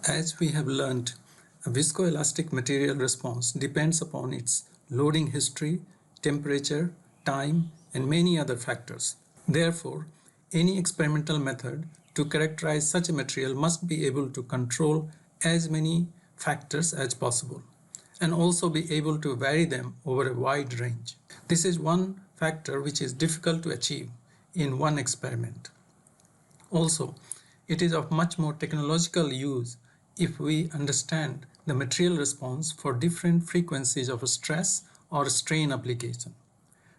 As we have learnt, a viscoelastic material response depends upon its loading history, temperature, time, and many other factors. Therefore, any experimental method to characterize such a material must be able to control as many factors as possible and also be able to vary them over a wide range. This is one factor which is difficult to achieve in one experiment. Also, it is of much more technological use if we understand the material response for different frequencies of stress or strain application.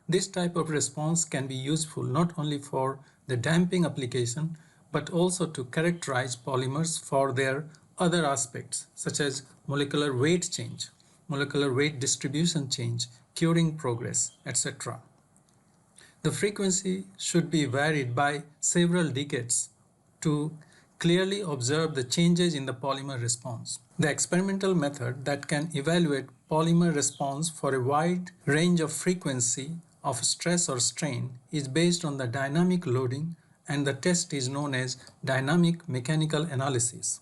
This type of response can be useful not only for the damping application but also to characterize polymers for their other aspects such as molecular weight change, molecular weight distribution change, curing progress, etc. The frequency should be varied by several decades to clearly observe the changes in the polymer response. The experimental method that can evaluate polymer response for a wide range of frequency of stress or strain is based on the dynamic loading, and the test is known as dynamic mechanical analysis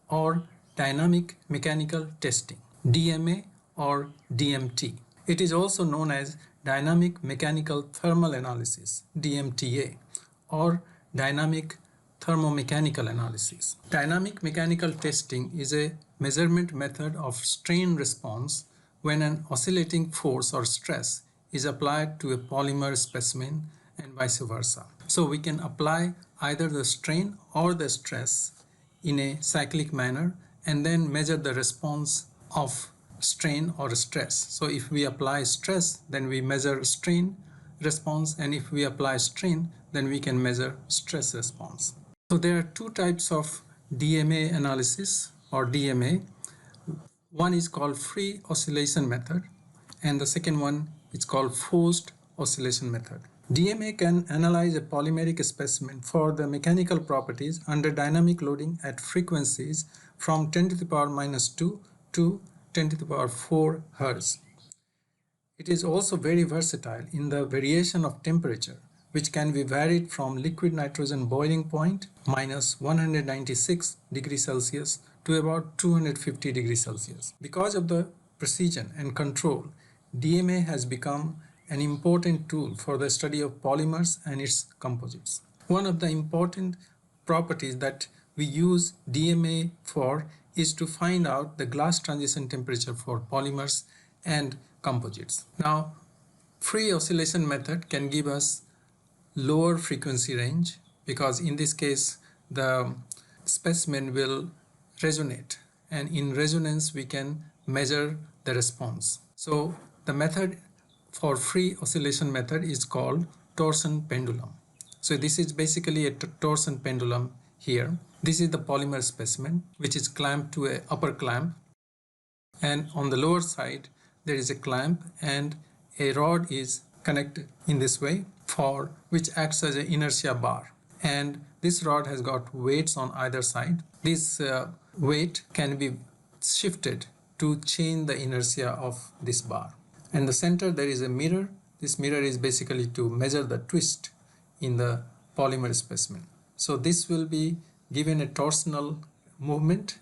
or dynamic mechanical testing, DMA or DMT. It is also known as dynamic mechanical thermal analysis, DMTA, or dynamic thermomechanical analysis. Dynamic mechanical testing is a measurement method of strain response when an oscillating force or stress is applied to a polymer specimen and vice versa. So we can apply either the strain or the stress in a cyclic manner and then measure the response of strain or stress. So if we apply stress, then we measure strain response, and if we apply strain, then we can measure stress response. So there are two types of DMA analysis or DMA. One is called free oscillation method and the second one is called forced oscillation method. DMA can analyze a polymeric specimen for the mechanical properties under dynamic loading at frequencies from 10 to the power minus 2 to 10 to the power 4 Hz. It is also very versatile in the variation of temperature, which can be varied from liquid nitrogen boiling point minus 196 degrees Celsius to about 250 degrees Celsius. Because of the precision and control, DMA has become an important tool for the study of polymers and its composites. One of the important properties that we use DMA for is to find out the glass transition temperature for polymers and composites. Now, free oscillation method can give us lower frequency range because in this case the specimen will resonate, and in resonance we can measure the response. So the method for free oscillation method is called torsion pendulum. So this is basically a torsion pendulum here. This is the polymer specimen which is clamped to a upper clamp, and on the lower side there is a clamp and a rod is connected in this way for which acts as an inertia bar, and this rod has got weights on either side. This weight can be shifted to change the inertia of this bar. In the center there is a mirror. This mirror is basically to measure the twist in the polymer specimen. So this will be given a torsional movement,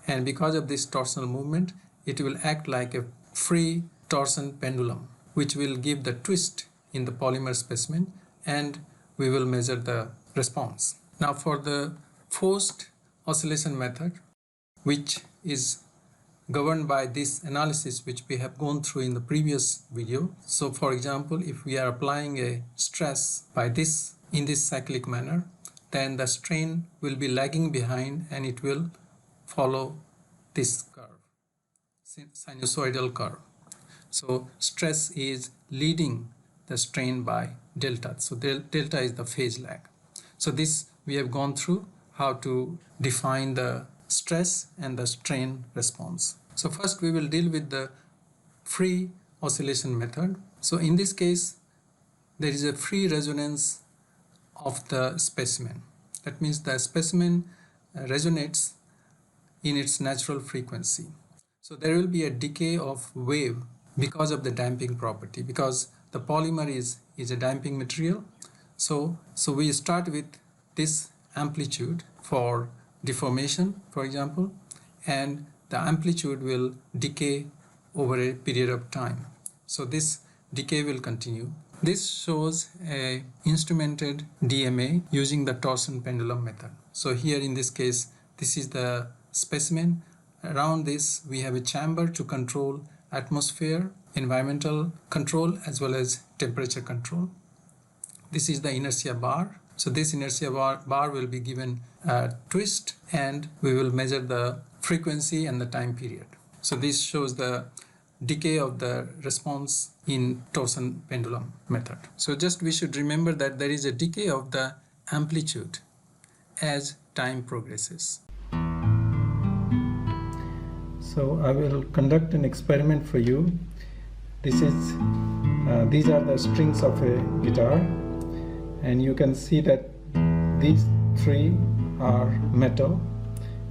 and because of this torsional movement it will act like a free torsion pendulum which will give the twist in the polymer specimen, and we will measure the response. Now for the forced oscillation method, which is governed by this analysis which we have gone through in the previous video. So for example, if we are applying a stress by this in this cyclic manner, then the strain will be lagging behind and it will follow this curve, sinusoidal curve. So stress is leading the strain by delta. So delta is the phase lag. So this we have gone through how to define the stress and the strain response. So first we will deal with the free oscillation method. So in this case there is a free resonance of the specimen. That means the specimen resonates in its natural frequency. So there will be a decay of wave because of the damping property, because the polymer is a damping material. So we start with this amplitude for deformation, for example, and the amplitude will decay over a period of time. So this decay will continue. This shows a instrumented DMA using the torsion pendulum method. So here in this case, this is the specimen. Around this we have a chamber to control atmosphere, environmental control as well as temperature control. This is the inertia bar. So this inertia bar will be given a twist, and we will measure the frequency and the time period. So this shows the decay of the response in torsion pendulum method. So just we should remember that there is a decay of the amplitude as time progresses. So I will conduct an experiment for you. These are the strings of a guitar, and you can see that these three are metal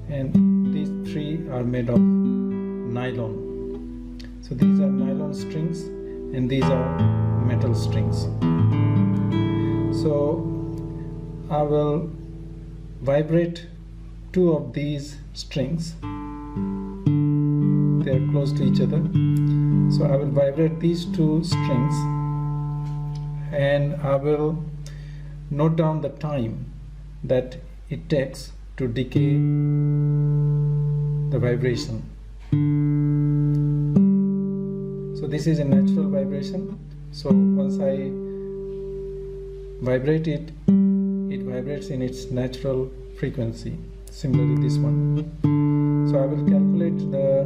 and these three are made of nylon. So these are nylon strings and these are metal strings. So I will vibrate two of these strings. They are close to each other. So I will vibrate these two strings and I will note down the time that it takes to decay the vibration. So this is a natural vibration. So once I vibrate it, it vibrates in its natural frequency. Similarly this one. So I will calculate the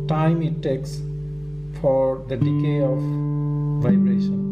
time it takes for the decay of vibration.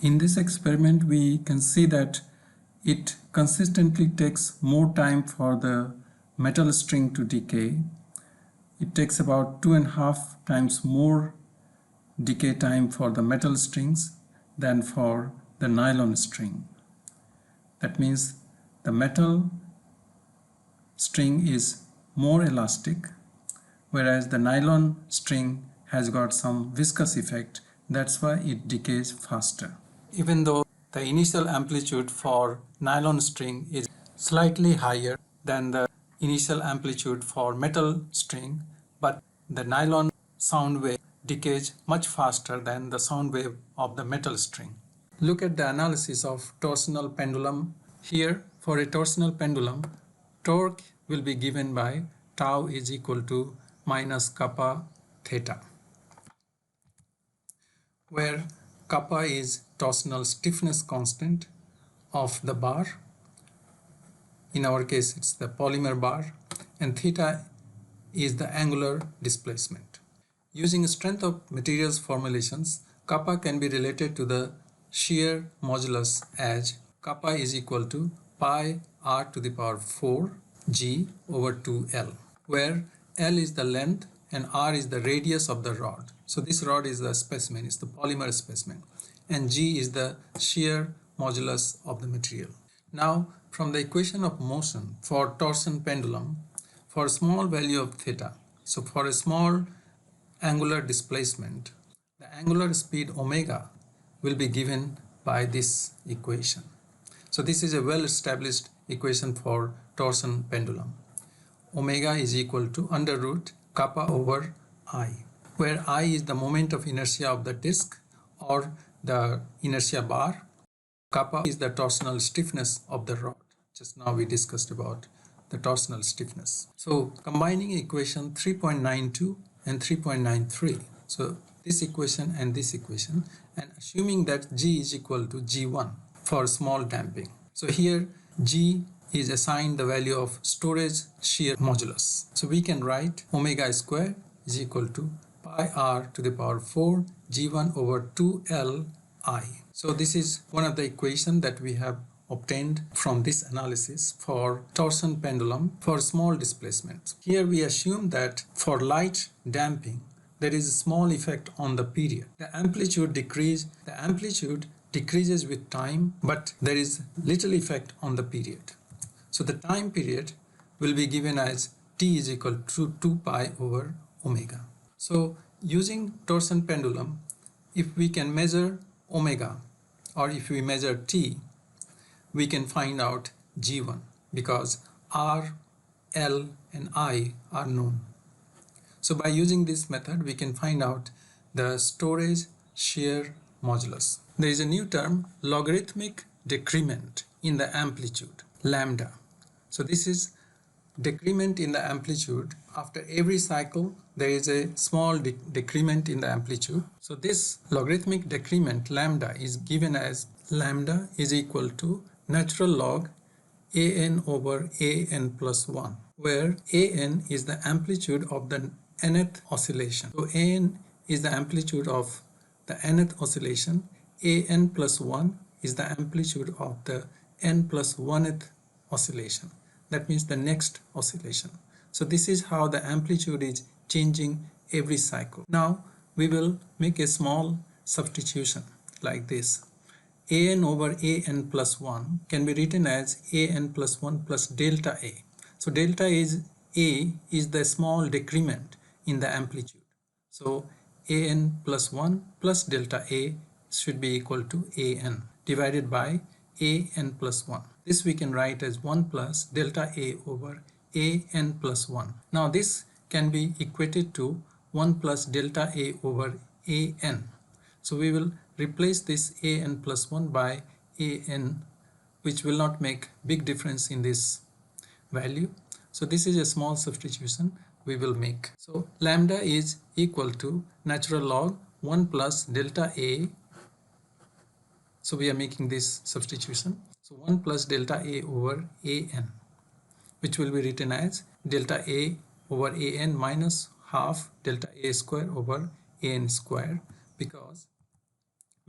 In this experiment, we can see that it consistently takes more time for the metal string to decay. It takes about 2.5 times more decay time for the metal strings than for the nylon string. That means the metal string is more elastic, whereas the nylon string has got some viscous effect. That's why it decays faster. Even though the initial amplitude for nylon string is slightly higher than the initial amplitude for metal string, but the nylon sound wave decays much faster than the sound wave of the metal string. Look at the analysis of torsional pendulum. Here, for a torsional pendulum, torque will be given by tau is equal to minus kappa theta, where kappa is torsional stiffness constant of the bar. In our case, it's the polymer bar, and theta is the angular displacement. Using strength of materials formulations, kappa can be related to the shear modulus as kappa is equal to pi r to the power 4 g over 2l, where l is the length and r is the radius of the rod. So this rod is the specimen, it's the polymer specimen, and g is the shear modulus of the material. Now, from the equation of motion for torsion pendulum, for a small value of theta, so for a small angular displacement, the angular speed omega will be given by this equation. So this is a well-established equation for torsion pendulum. Omega is equal to under root kappa over I, where I is the moment of inertia of the disk, or the inertia bar. Kappa is the torsional stiffness of the rod. Just now we discussed about the torsional stiffness. So combining equation 3.92 and 3.93. So this equation and this equation, and assuming that G is equal to G1 for small damping. So here G is assigned the value of storage shear modulus. So we can write omega square is equal to pi r to the power 4 G1 over 2L I. So this is one of the equations that we have obtained from this analysis for torsion pendulum for small displacements. Here we assume that for light damping there is a small effect on the period. The amplitude decreases with time, but there is little effect on the period. So the time period will be given as t is equal to 2 pi over omega. So using torsion pendulum, if we can measure omega, or if we measure t, we can find out G1 because R, L and I are known. So by using this method we can find out the storage shear modulus. There is a new term, logarithmic decrement in the amplitude, lambda. So this is decrement in the amplitude. After every cycle there is a small decrement in the amplitude. So this logarithmic decrement lambda is given as lambda is equal to natural log an over an plus 1, where an is the amplitude of the nth oscillation. So an is the amplitude of the nth oscillation, an plus 1 is the amplitude of the n plus 1th oscillation. That means the next oscillation. So this is how the amplitude is changing every cycle. Now we will make a small substitution like this. An over an plus 1 can be written as an plus 1 plus delta A. So delta A is the small decrement in the amplitude. So an plus 1 plus delta A should be equal to an divided by an plus 1. This we can write as 1 plus delta A over an plus 1. Now this can be equated to 1 plus delta A over an. So we will replace this an plus 1 by an, which will not make big difference in this value. So this is a small substitution we will make. So lambda is equal to natural log 1 plus delta A. So we are making this substitution. So 1 plus delta A over an, which will be written as delta A over an minus half delta A square over an square, because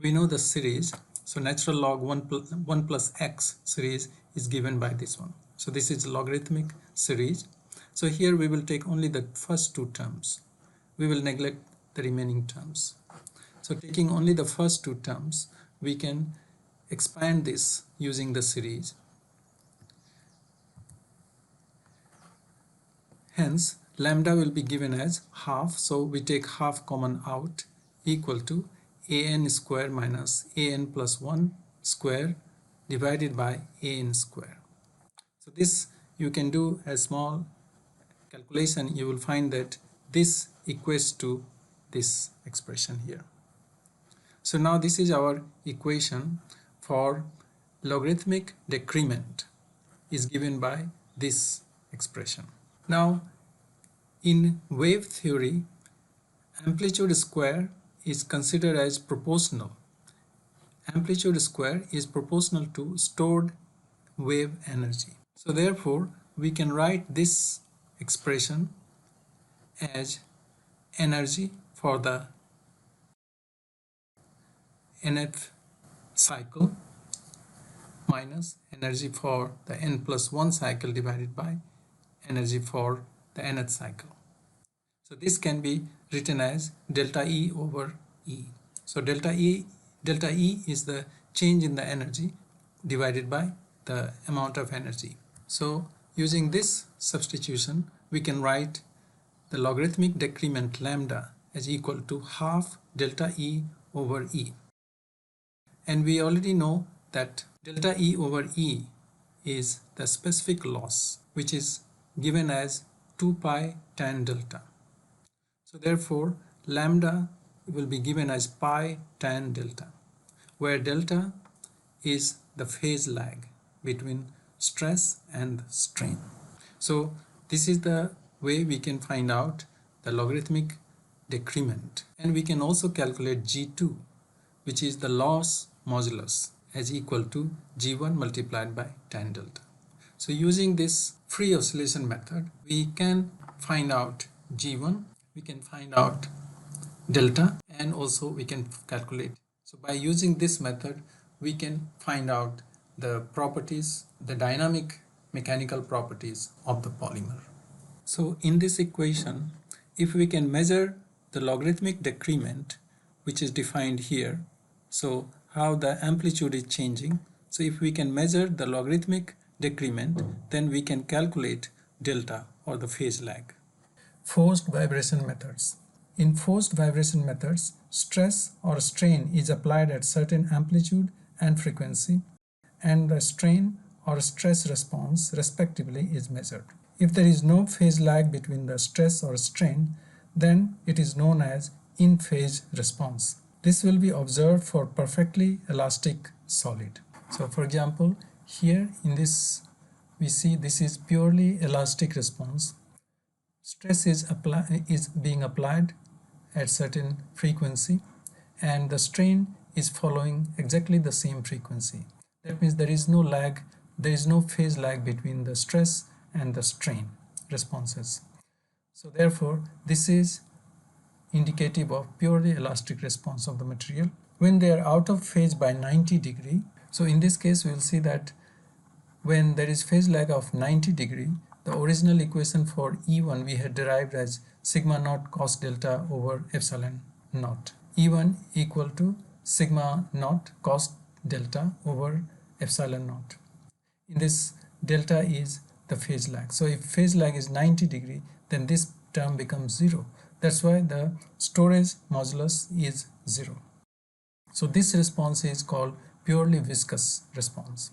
we know the series. So natural log 1 plus x series is given by this one. So this is logarithmic series. So here we will take only the first two terms. We will neglect the remaining terms. So taking only the first two terms, we can expand this using the series. Hence lambda will be given as half. So we take half common out, equal to an square minus an plus 1 square divided by an square. So this you can do a small calculation. You will find that this equates to this expression here. So now this is our equation for logarithmic decrement is given by this expression. Now in wave theory, amplitude square is considered as proportional. Amplitude square is proportional to stored wave energy. So therefore we can write this expression as energy for the nth cycle minus energy for the n plus 1 cycle divided by energy for the nth cycle. So this can be written as delta E over E. So delta E is the change in the energy divided by the amount of energy. So using this substitution, we can write the logarithmic decrement lambda as equal to half delta E over E. And we already know that delta E over E is the specific loss, which is given as 2 pi tan delta. So therefore lambda will be given as pi tan delta, where delta is the phase lag between stress and strain. So this is the way we can find out the logarithmic decrement, and we can also calculate G2, which is the loss modulus, as equal to G1 multiplied by tan delta. So using this free oscillation method, we can find out G1, we can find out delta, and also we can calculate. So by using this method, we can find out the properties, the dynamic mechanical properties of the polymer. So in this equation, if we can measure the logarithmic decrement, which is defined here, so how the amplitude is changing. So if we can measure the logarithmic decrement, then we can calculate delta, or the phase lag. Forced vibration methods. In forced vibration methods, stress or strain is applied at certain amplitude and frequency, and the strain or stress response respectively is measured. If there is no phase lag between the stress or strain, then it is known as in-phase response. This will be observed for perfectly elastic solid. So for example, here in this we see this is purely elastic response. Stress is being applied at certain frequency, and the strain is following exactly the same frequency. That means there is no lag, there is no phase lag between the stress and the strain responses. So therefore, this is indicative of purely elastic response of the material. When they are out of phase by 90 degree, so in this case we will see that when there is phase lag of 90 degree, the original equation for E1 we had derived as sigma naught cos delta over epsilon naught. E1 equal to sigma naught cos delta over epsilon naught. In this, delta is the phase lag. So if phase lag is 90 degree, then this term becomes 0. That's why the storage modulus is 0. So this response is called purely viscous response.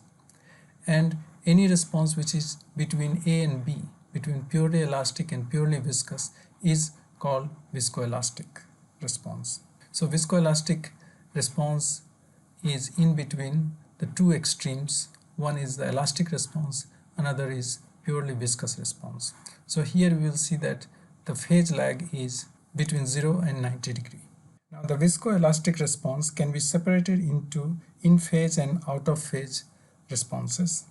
And any response which is between A and B, between purely elastic and purely viscous, is called viscoelastic response. So viscoelastic response is in between the two extremes. One is the elastic response, another is purely viscous response. So here we will see that the phase lag is between 0 and 90 degree. Now the viscoelastic response can be separated into in-phase and out-of-phase responses,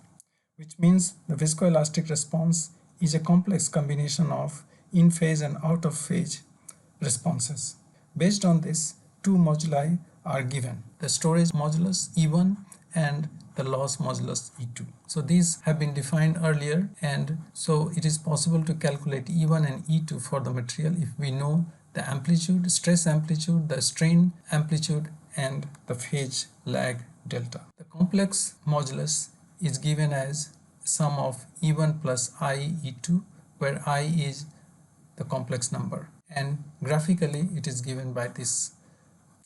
which means the viscoelastic response is a complex combination of in-phase and out-of-phase responses. Based on this, two moduli are given: the storage modulus E1 and the loss modulus E2. So these have been defined earlier, and so it is possible to calculate E1 and E2 for the material if we know the amplitude, stress amplitude, the strain amplitude, and the phase lag delta. The complex modulus is given as sum of E1 plus I E2, where I is the complex number, and graphically it is given by this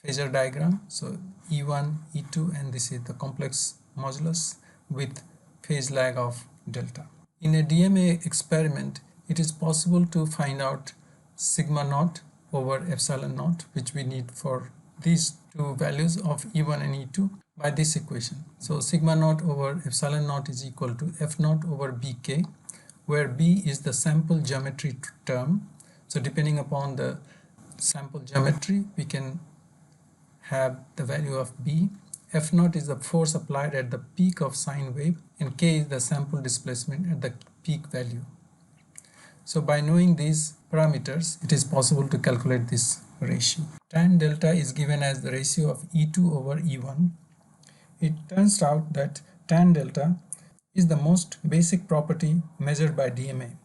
phasor diagram. So E1, E2, and this is the complex modulus with phase lag of delta. In a DMA experiment, it is possible to find out sigma naught over epsilon naught, which we need for these two values of E1 and E2 by this equation. So sigma naught over epsilon naught is equal to F naught over Bk, where B is the sample geometry term. So depending upon the sample geometry, we can have the value of B. F naught is the force applied at the peak of sine wave, and K is the sample displacement at the peak value. So by knowing these parameters, it is possible to calculate this ratio. Tan delta is given as the ratio of E2 over E1. It turns out that tan delta is the most basic property measured by DMA.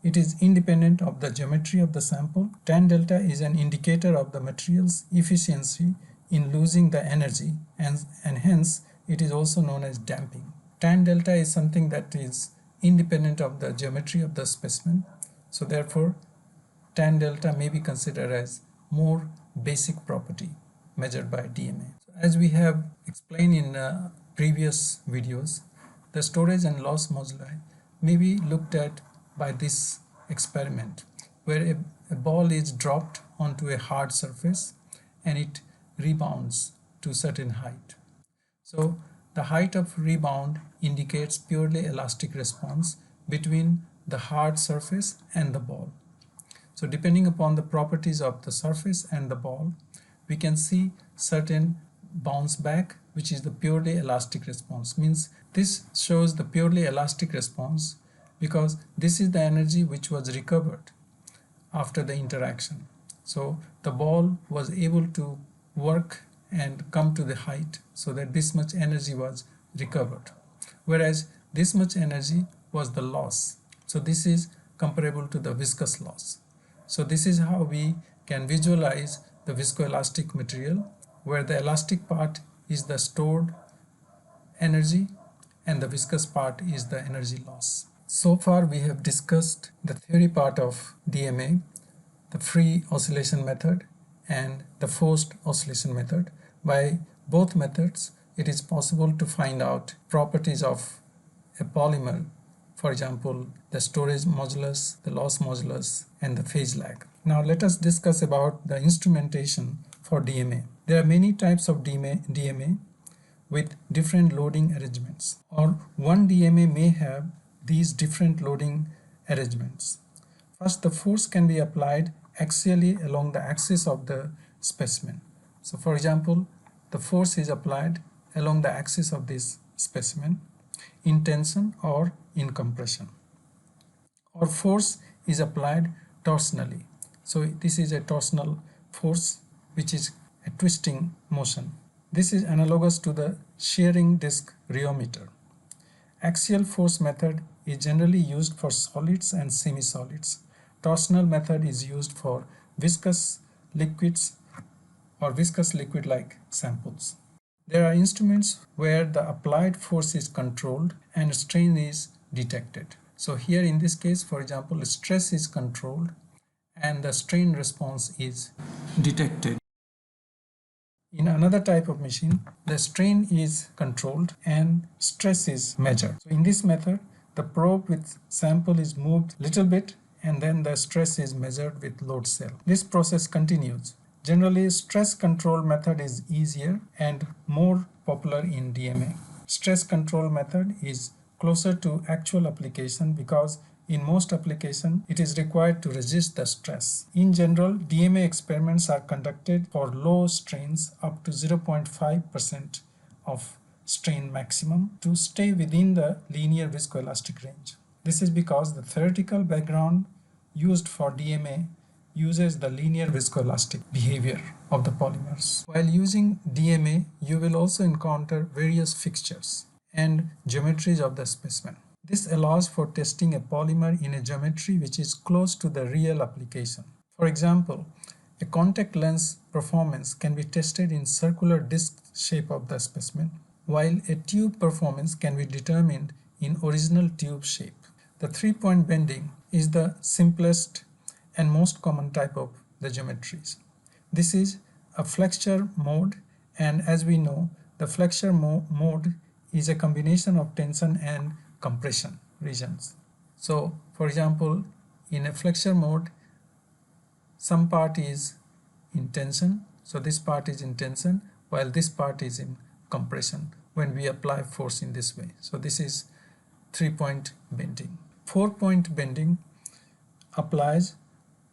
It is independent of the geometry of the sample. Tan delta is an indicator of the material's efficiency in losing the energy, and hence it is also known as damping. Tan delta is something that is independent of the geometry of the specimen. So therefore, tan delta may be considered as more basic property measured by DMA. So as we have explained in previous videos, the storage and loss moduli may be looked at by this experiment, where a ball is dropped onto a hard surface, and it rebounds to certain height. So the height of rebound indicates purely elastic response between the hard surface and the ball. So depending upon the properties of the surface and the ball, we can see certain bounce back, which is the purely elastic response. Means this shows the purely elastic response because this is the energy which was recovered after the interaction. So the ball was able to work and come to the height so that this much energy was recovered, whereas this much energy was the loss. So this is comparable to the viscous loss. So this is how we can visualize the viscoelastic material, where the elastic part is the stored energy and the viscous part is the energy loss. So far we have discussed the theory part of DMA, the free oscillation method and the forced oscillation method. By both methods, it is possible to find out properties of a polymer, for example, the storage modulus, the loss modulus, and the phase lag. Now let us discuss about the instrumentation for DMA. There are many types of DMA with different loading arrangements, or one DMA may have these different loading arrangements. First, the force can be applied axially along the axis of the specimen. So for example, the force is applied along the axis of this specimen in tension or in compression. Or force is applied torsionally. So this is a torsional force which is a twisting motion. This is analogous to the shearing disc rheometer. Axial force method is generally used for solids and semi-solids. Torsional method is used for viscous liquids or viscous liquid-like samples. There are instruments where the applied force is controlled and strain is detected. So here in this case, for example, stress is controlled and the strain response is detected. In another type of machine, the strain is controlled and stress is measured. So in this method, the probe with sample is moved little bit and then the stress is measured with load cell. This process continues. Generally, stress control method is easier and more popular in DMA. Stress control method is closer to actual application because in most applications it is required to resist the stress. In general, DMA experiments are conducted for low strains up to 0.5% of strain maximum to stay within the linear viscoelastic range. This is because the theoretical background used for DMA uses the linear viscoelastic behavior of the polymers. While using DMA, you will also encounter various fixtures and geometries of the specimen. This allows for testing a polymer in a geometry which is close to the real application. For example, a contact lens performance can be tested in circular disc shape of the specimen, while a tube performance can be determined in original tube shape. The three-point bending is the simplest and most common type of the geometries. This is a flexure mode, and as we know, the flexure mode is a combination of tension and compression regions. So for example, in a flexure mode, some part is in tension, so this part is in tension while this part is in compression when we apply force in this way. So this is 3-point bending. 4-point bending applies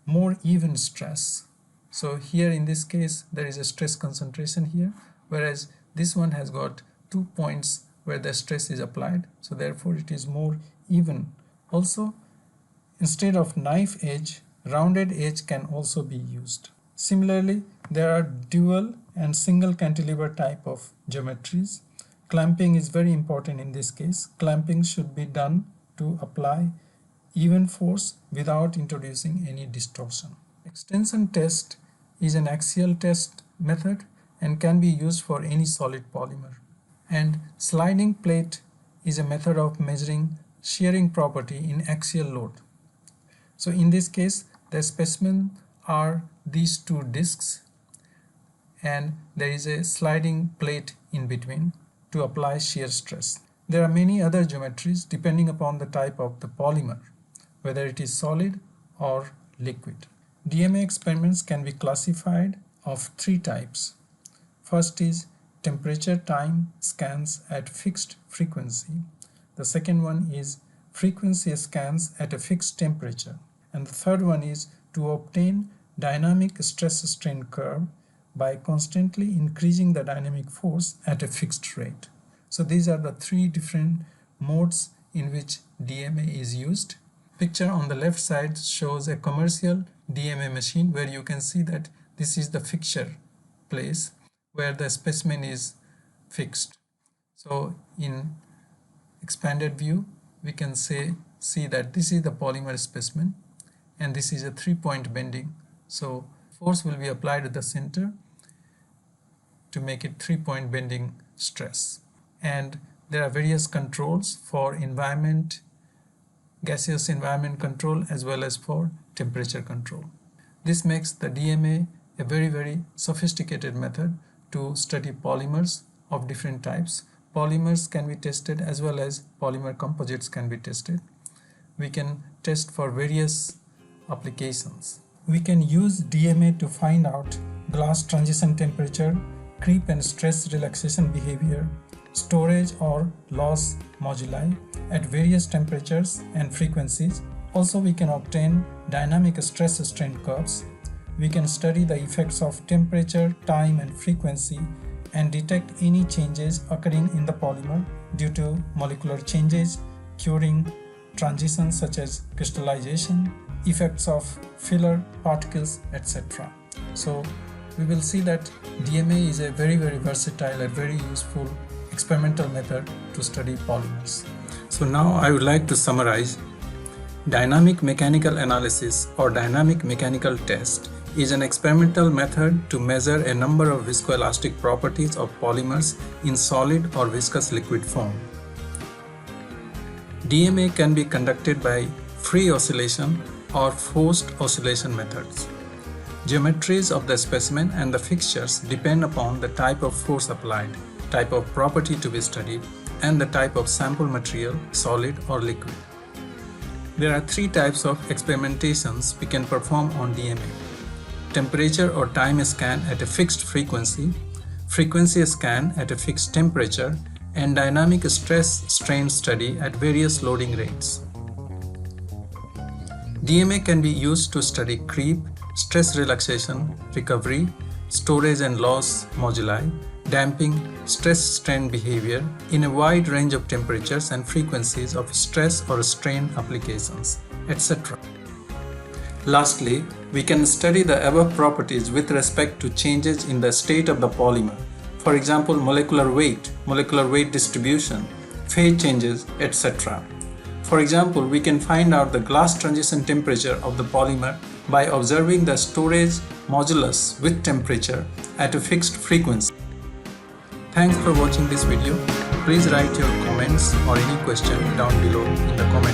more even stress. So here in this case there is a stress concentration here, whereas this one has got 2 points where the stress is applied, so therefore it is more even. Also, instead of knife edge, rounded edge can also be used. Similarly, there are dual and single cantilever type of geometries. Clamping is very important in this case. Clamping should be done to apply even force without introducing any distortion. Extension test is an axial test method and can be used for any solid polymer. And sliding plate is a method of measuring shearing property in axial load. So in this case, the specimen are these two discs and there is a sliding plate in between to apply shear stress. There are many other geometries depending upon the type of the polymer, whether it is solid or liquid. DMA experiments can be classified of three types. First is temperature time scans at fixed frequency. The second one is frequency scans at a fixed temperature. And the third one is to obtain dynamic stress-strain curve by constantly increasing the dynamic force at a fixed rate. So these are the three different modes in which DMA is used. Picture on the left side shows a commercial DMA machine where you can see that this is the fixture place where the specimen is fixed. So in expanded view we can see that this is the polymer specimen and this is a 3-point bending. So force will be applied at the center to make it 3-point bending stress. And there are various controls for environment, gaseous environment control as well as for temperature control. This makes the DMA a very sophisticated method to study polymers of different types. Polymers can be tested as well as polymer composites can be tested. We can test for various applications. We can use DMA to find out glass transition temperature, creep and stress relaxation behavior, storage or loss moduli at various temperatures and frequencies. Also, we can obtain dynamic stress-strain curves. We can study the effects of temperature, time and frequency and detect any changes occurring in the polymer due to molecular changes, curing transitions such as crystallization, effects of filler particles, etc. So we will see that DMA is a very versatile and very useful experimental method to study polymers. So now I would like to summarize. Dynamic mechanical analysis or dynamic mechanical test is an experimental method to measure a number of viscoelastic properties of polymers in solid or viscous liquid form. DMA can be conducted by free oscillation or forced oscillation methods. Geometries of the specimen and the fixtures depend upon the type of force applied, type of property to be studied, and the type of sample material, solid or liquid. There are three types of experimentations we can perform on DMA. Temperature or time scan at a fixed frequency, frequency scan at a fixed temperature, and dynamic stress-strain study at various loading rates. DMA can be used to study creep, stress relaxation, recovery, storage and loss moduli, damping, stress-strain behavior in a wide range of temperatures and frequencies of stress or strain applications, etc. Lastly, we can study the above properties with respect to changes in the state of the polymer. For example, molecular weight distribution, phase changes, etc. For example, we can find out the glass transition temperature of the polymer by observing the storage modulus with temperature at a fixed frequency. Thanks for watching this video. Please write your comments or any question down below in the comment